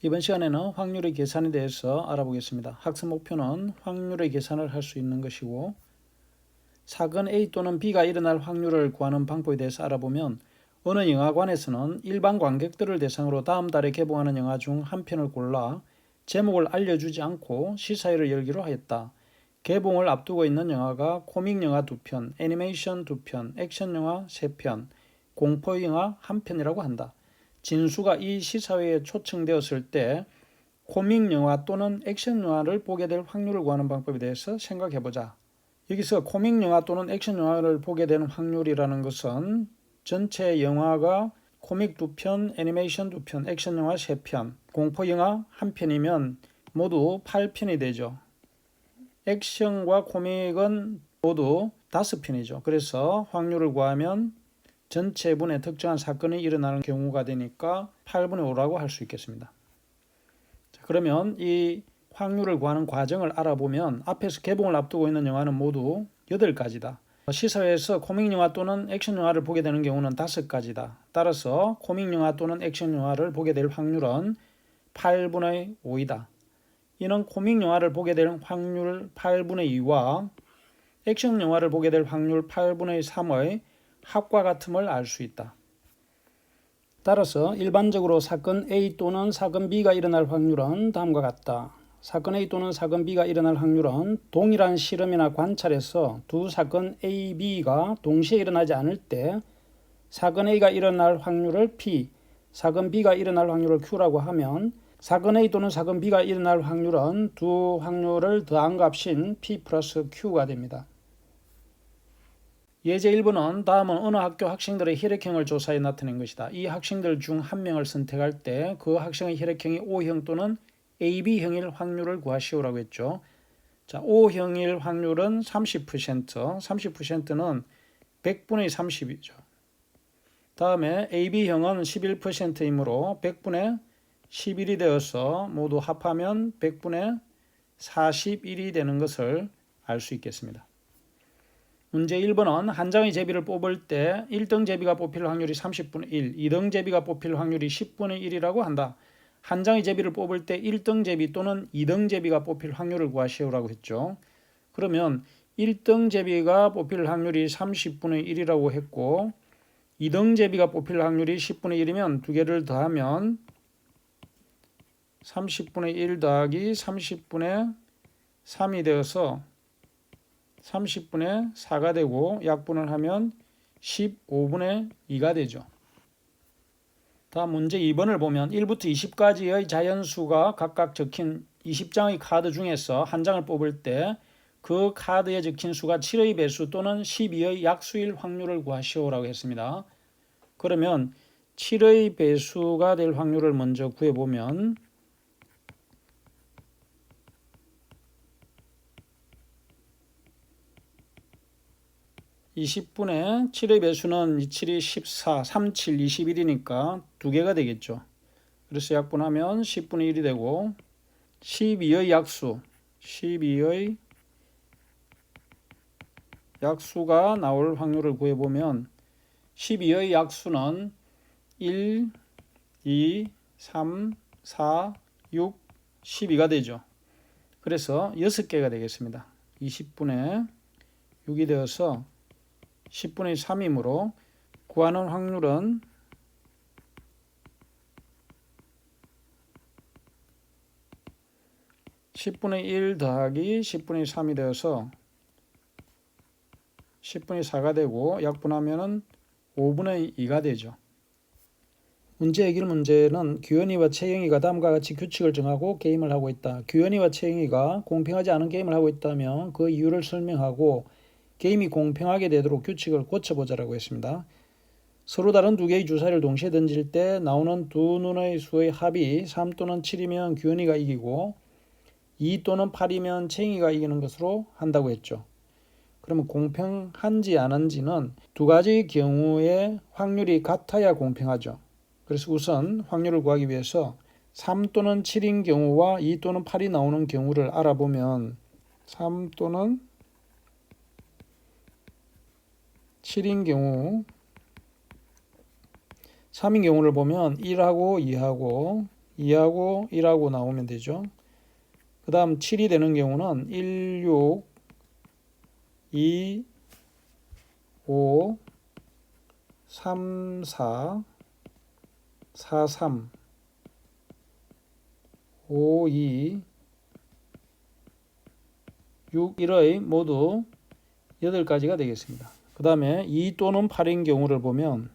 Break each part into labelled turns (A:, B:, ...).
A: 이번 시간에는 확률의 계산에 대해서 알아보겠습니다. 학습 목표는 확률의 계산을 할 수 있는 것이고, 사건 A 또는 B가 일어날 확률을 구하는 방법에 대해서 알아보면, 어느 영화관에서는 일반 관객들을 대상으로 다음 달에 개봉하는 영화 중 한 편을 골라 제목을 알려주지 않고 시사회를 열기로 하였다. 개봉을 앞두고 있는 영화가 코믹 영화 2편, 애니메이션 2편, 액션 영화 3편, 공포 영화 1편이라고 한다. 진수가 이 시사회에 초청되었을 때 코믹 영화 또는 액션 영화를 보게 될 확률을 구하는 방법에 대해서 생각해보자. 여기서 코믹 영화 또는 액션 영화를 보게 되는 확률이라는 것은 전체 영화가 코믹 2편, 애니메이션 2편, 액션 영화 3편, 공포 영화 1편이면 모두 8편이 되죠. 액션과 코믹은 모두 5편이죠. 그래서 확률을 구하면 전체 분의 특정한 사건이 일어나는 경우가 되니까 8분의 5라고 할 수 있겠습니다. 자, 그러면 이 확률을 구하는 과정을 알아보면 앞에서 개봉을 앞두고 있는 영화는 모두 8가지다. 시사회에서 코믹 영화 또는 액션 영화를 보게 되는 경우는 5가지다. 따라서 코믹 영화 또는 액션 영화를 보게 될 확률은 8분의 5이다. 이는 코믹 영화를 보게 될 확률 8분의 2와 액션 영화를 보게 될 확률 8분의 3의 합과 같음을 알 수 있다. 따라서 일반적으로 사건 A 또는 사건 B가 일어날 확률은 다음과 같다. 사건 A 또는 사건 B가 일어날 확률은 동일한 실험이나 관찰에서 두 사건 A, B가 동시에 일어나지 않을 때 사건 A가 일어날 확률을 P, 사건 B가 일어날 확률을 Q라고 하면 사건 A 또는 사건 B가 일어날 확률은 두 확률을 더한 값인 P 플러스 Q가 됩니다. 예제 1번은 다음은 어느 학교 학생들의 혈액형을 조사해 나타낸 것이다. 이 학생들 중 한 명을 선택할 때 그 학생의 혈액형이 O형 또는 AB형일 확률을 구하시오라고 했죠. 자, O형일 확률은 30%, 30%는 100분의 30이죠. 다음에 AB형은 11%이므로 100분의 11이 되어서 모두 합하면 100분의 41이 되는 것을 알 수 있겠습니다. 문제 1번은 한 장의 제비를 뽑을 때 1등 제비가 뽑힐 확률이 30분의 1, 2등 제비가 뽑힐 확률이 10분의 1이라고 한다. 한 장의 제비를 뽑을 때 1등 제비 또는 2등 제비가 뽑힐 확률을 구하시오라고 했죠. 그러면 1등 제비가 뽑힐 확률이 30분의 1이라고 했고 2등 제비가 뽑힐 확률이 10분의 1이면 두 개를 더하면 30분의 1 더하기 30분의 3이 되어서 30분의 4가 되고 약분을 하면 15분의 2가 되죠. 다음 문제 2번을 보면 1부터 20까지의 자연수가 각각 적힌 20장의 카드 중에서 한 장을 뽑을 때 그 카드에 적힌 수가 7의 배수 또는 12의 약수일 확률을 구하시오라고 했습니다. 그러면 7의 배수가 될 확률을 먼저 구해보면 20분의 7의 배수는 7이 14, 37, 21이니까 두 개가 되겠죠. 그래서 약분하면 10분의 1이 되고 12의 약수, 12의 약수가 나올 확률을 구해보면 12의 약수는 1, 2, 3, 4, 6, 12가 되죠. 그래서 6개가 되겠습니다. 20분의 6이 되어서 10분의 3이므로 구하는 확률은 10분의 1 더하기 10분의 3이 되어서 10분의 4가 되고 약분하면 5분의 2가 되죠. 문제 해결 문제는 규현이와 채영이가 다음과 같이 규칙을 정하고 게임을 하고 있다. 규현이와 채영이가 공평하지 않은 게임을 하고 있다면 그 이유를 설명하고 게임이 공평하게 되도록 규칙을 고쳐보자라고 했습니다. 서로 다른 두 개의 주사위를 동시에 던질 때 나오는 두 눈의 수의 합이 3 또는 7이면 규현이가 이기고 2 또는 8이면 채영이가 이기는 것으로 한다고 했죠. 그러면 공평한지 아닌지는 두 가지 경우의 확률이 같아야 공평하죠. 그래서 우선 확률을 구하기 위해서 3 또는 7인 경우와 2 또는 8이 나오는 경우를 알아보면 3 또는 7인 경우 3인 경우를 보면 1하고 2하고 2하고 1하고 나오면 되죠. 그 다음 7이 되는 경우는 1, 6, 2, 5, 3, 4, 4, 3, 5, 2, 6, 1의 모두 8가지가 되겠습니다. 그 다음에 2 또는 8인 경우를 보면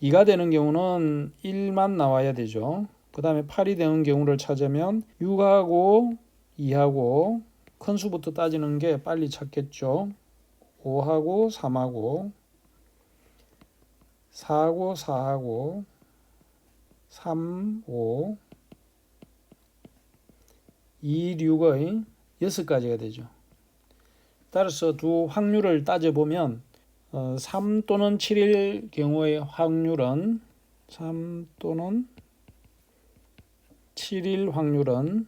A: 2가 되는 경우는 1만 나와야 되죠. 그 다음에 8이 되는 경우를 찾으면 6하고 2하고 큰 수부터 따지는 게 빨리 찾겠죠. 5하고 3하고 4하고 4하고 3, 5, 2, 6의 6가지가 되죠. 따라서 두 확률을 따져보면 3 또는 7일 경우의 확률은 3 또는 7일 확률은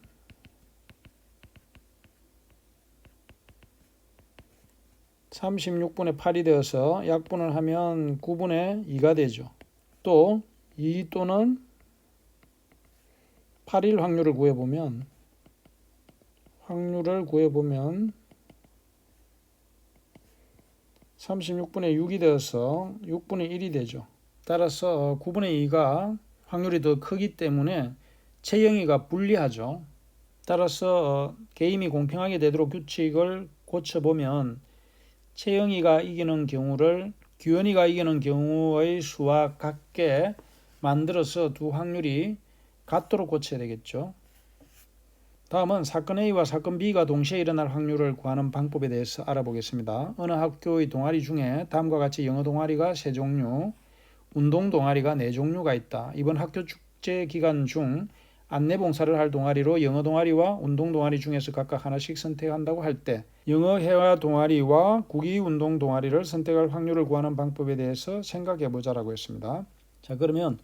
A: 36분의 8이 되어서 약분을 하면 9분의 2가 되죠. 또 2 또는 8일 확률을 구해보면 36분의 6이 되어서 6분의 1이 되죠. 따라서 9분의 2가 확률이 더 크기 때문에 최영위가 불리하죠. 따라서 게임이 공평하게 되도록 규칙을 고쳐보면 최영위가 이기는 경우를 규현이가 이기는 경우의 수와 같게 만들어서 두 확률이 같도록 고쳐야 되겠죠. 다음은 사건 A와 사건 B가 동시에 일어날 확률을 구하는 방법에 대해서 알아보겠습니다. 어느 학교의 동아리 중에 다음과 같이 영어 동아리가 3종류, 운동 동아리가 4종류가 있다. 이번 학교 축제 기간 중 안내 봉사를 할 동아리로 영어 동아리와 운동 동아리 중에서 각각 하나씩 선택한다고 할 때 영어 회화 동아리와 국어 운동 동아리를 선택할 확률을 구하는 방법에 대해서 생각해 보자라고 했습니다. 자, 그러면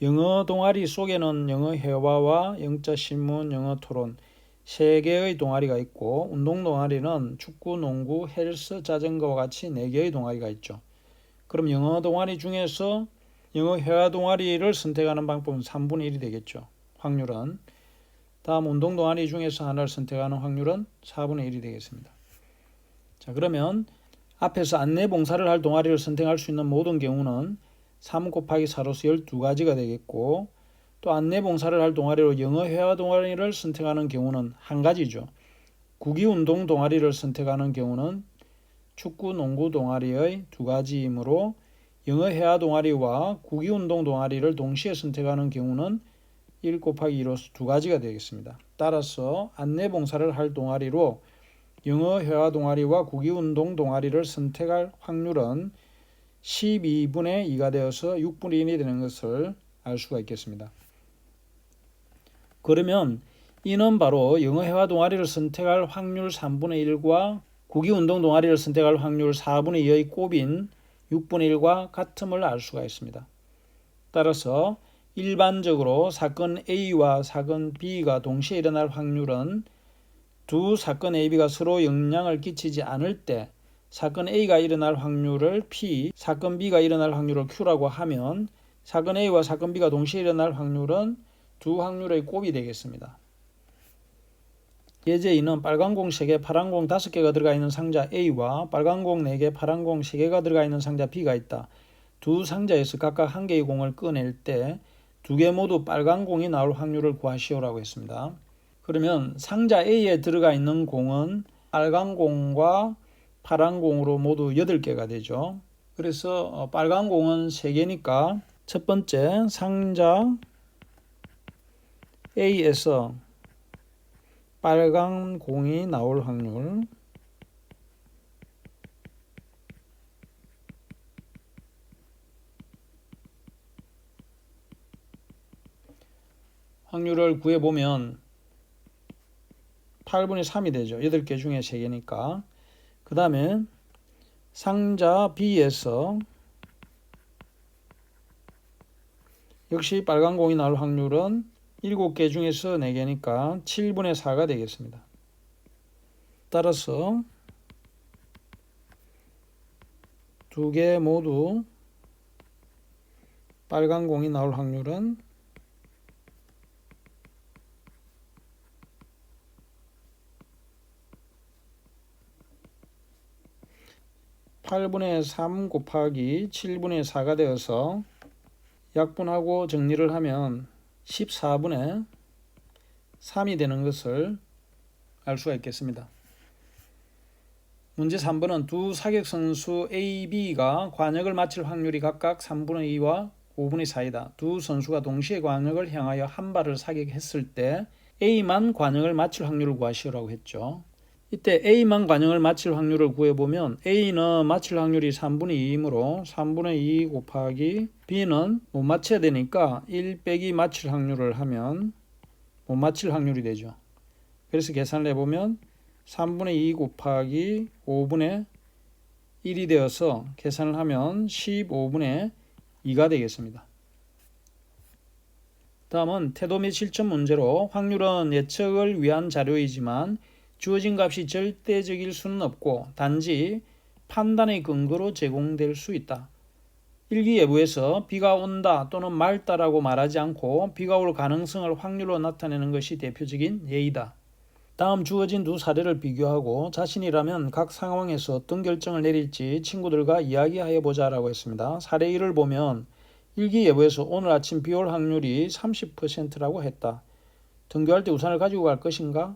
A: 영어 동아리 속에는 영어 회화와 영자 신문, 영어 토론 3개의 동아리가 있고 운동 동아리는 축구, 농구, 헬스, 자전거와 같이 4개의 동아리가 있죠. 그럼 영어 동아리 중에서 영어 회화 동아리를 선택하는 방법은 3분의 1이 되겠죠. 확률은. 다음 운동 동아리 중에서 하나를 선택하는 확률은 4분의 1이 되겠습니다. 자, 그러면 앞에서 안내 봉사를 할 동아리를 선택할 수 있는 모든 경우는 3 곱하기 4로서 12가지가 되겠고 또 안내 봉사를 할 동아리로 영어 회화 동아리를 선택하는 경우는 한 가지죠. 국어 운동 동아리를 선택하는 경우는 축구, 농구 동아리의 2가지이므로 영어 회화 동아리와 국어 운동 동아리를 동시에 선택하는 경우는 1 곱하기 2로서 2가지가 되겠습니다. 따라서 안내 봉사를 할 동아리로 영어 회화 동아리와 국어 운동 동아리를 선택할 확률은 12분의 2가 되어서 6분의 1이 되는 것을 알 수가 있겠습니다. 그러면 이는 바로 영어 회화 동아리를 선택할 확률 3분의 1과 국어 운동 동아리를 선택할 확률 4분의 2의 곱인 6분의 1과 같음을 알 수가 있습니다. 따라서 일반적으로 사건 A와 사건 B가 동시에 일어날 확률은 두 사건 A, B가 서로 영향을 끼치지 않을 때 사건 A가 일어날 확률을 P, 사건 B가 일어날 확률을 Q라고 하면 사건 A와 사건 B가 동시에 일어날 확률은 두 확률의 곱이 되겠습니다. 예제 2는 빨간 공 3개, 파란 공 5개가 들어가 있는 상자 A와 빨간 공 4개, 파란 공 3개가 들어가 있는 상자 B가 있다. 두 상자에서 각각 한 개의 공을 꺼낼 때 두 개 모두 빨간 공이 나올 확률을 구하시오라고 했습니다. 그러면 상자 A에 들어가 있는 공은 빨간 공과 파란 공으로 모두 8개가 되죠. 그래서 빨간 공은 3개니까 첫 번째 상자 A에서 빨간 공이 나올 확률을 구해보면 8분의 3이 되죠. 8개 중에 3개니까. 그 다음에 상자 B에서 역시 빨간 공이 나올 확률은 7개 중에서 4개니까 7분의 4가 두 개 모두 빨간 공이 나올 확률은 8분의 3 곱하기 7분의 4가 되어서 약분하고 정리를 하면 14분의 3이 되는 것을 알 수가 있겠습니다. 문제 3번은 두 사격선수 A, B가 관역을 마칠 확률이 각각 3분의 2와 5분의 4이다. 두 선수가 동시에 관역을 향하여 한 발을 사격했을 때 A만 관역을 마칠 확률을 구하시오라고 했죠. 이때 A만 관역을 마칠 확률을 구해보면 A는 마칠 확률이 3분의 2이므로 3분의 2 곱하기 B는 못 맞춰야 되니까 1 빼기 마칠 확률을 하면 못 맞힐 확률이 되죠. 그래서 계산을 해보면 3분의 2 곱하기 5분의 1이 되어서 계산을 하면 15분의 2가 되겠습니다. 다음은 태도 및 실천 문제로 확률은 예측을 위한 자료이지만 주어진 값이 절대적일 수는 없고 단지 판단의 근거로 제공될 수 있다. 일기예보에서 비가 온다 또는 맑다라고 말하지 않고 비가 올 가능성을 확률로 나타내는 것이 대표적인 예이다. 다음 주어진 두 사례를 비교하고 자신이라면 각 상황에서 어떤 결정을 내릴지 친구들과 이야기하여 보자라고 했습니다. 사례 1을 보면 일기예보에서 오늘 아침 비 올 확률이 30%라고 했다. 등교할 때 우산을 가지고 갈 것인가?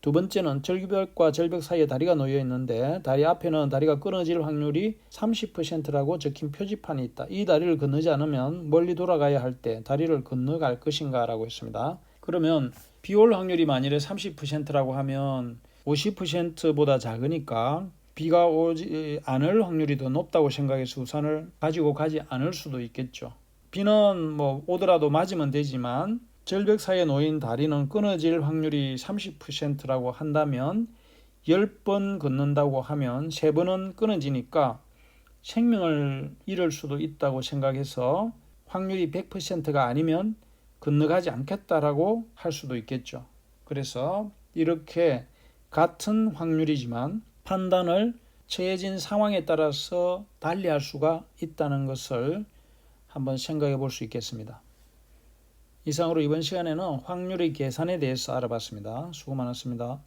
A: 두 번째는 절벽과 절벽 사이에 다리가 놓여 있는데 다리 앞에는 다리가 끊어질 확률이 30%라고 적힌 표지판이 있다. 이 다리를 건너지 않으면 멀리 돌아가야 할 때 다리를 건너갈 것인가 라고 했습니다. 그러면 비 올 확률이 만일에 30%라고 하면 50%보다 작으니까 비가 오지 않을 확률이 더 높다고 생각해서 우산을 가지고 가지 않을 수도 있겠죠. 비는 오더라도 맞으면 되지만 절벽 사이에 놓인 다리는 끊어질 확률이 30%라고 한다면 10번 걷는다고 하면 3번은 끊어지니까 생명을 잃을 수도 있다고 생각해서 확률이 100%가 아니면 건너가지 않겠다라고 할 수도 있겠죠. 그래서 이렇게 같은 확률이지만 판단을 처해진 상황에 따라서 달리할 수가 있다는 것을 한번 생각해 볼 수 있겠습니다. 이상으로 이번 시간에는 확률의 계산에 대해서 알아봤습니다. 수고 많았습니다.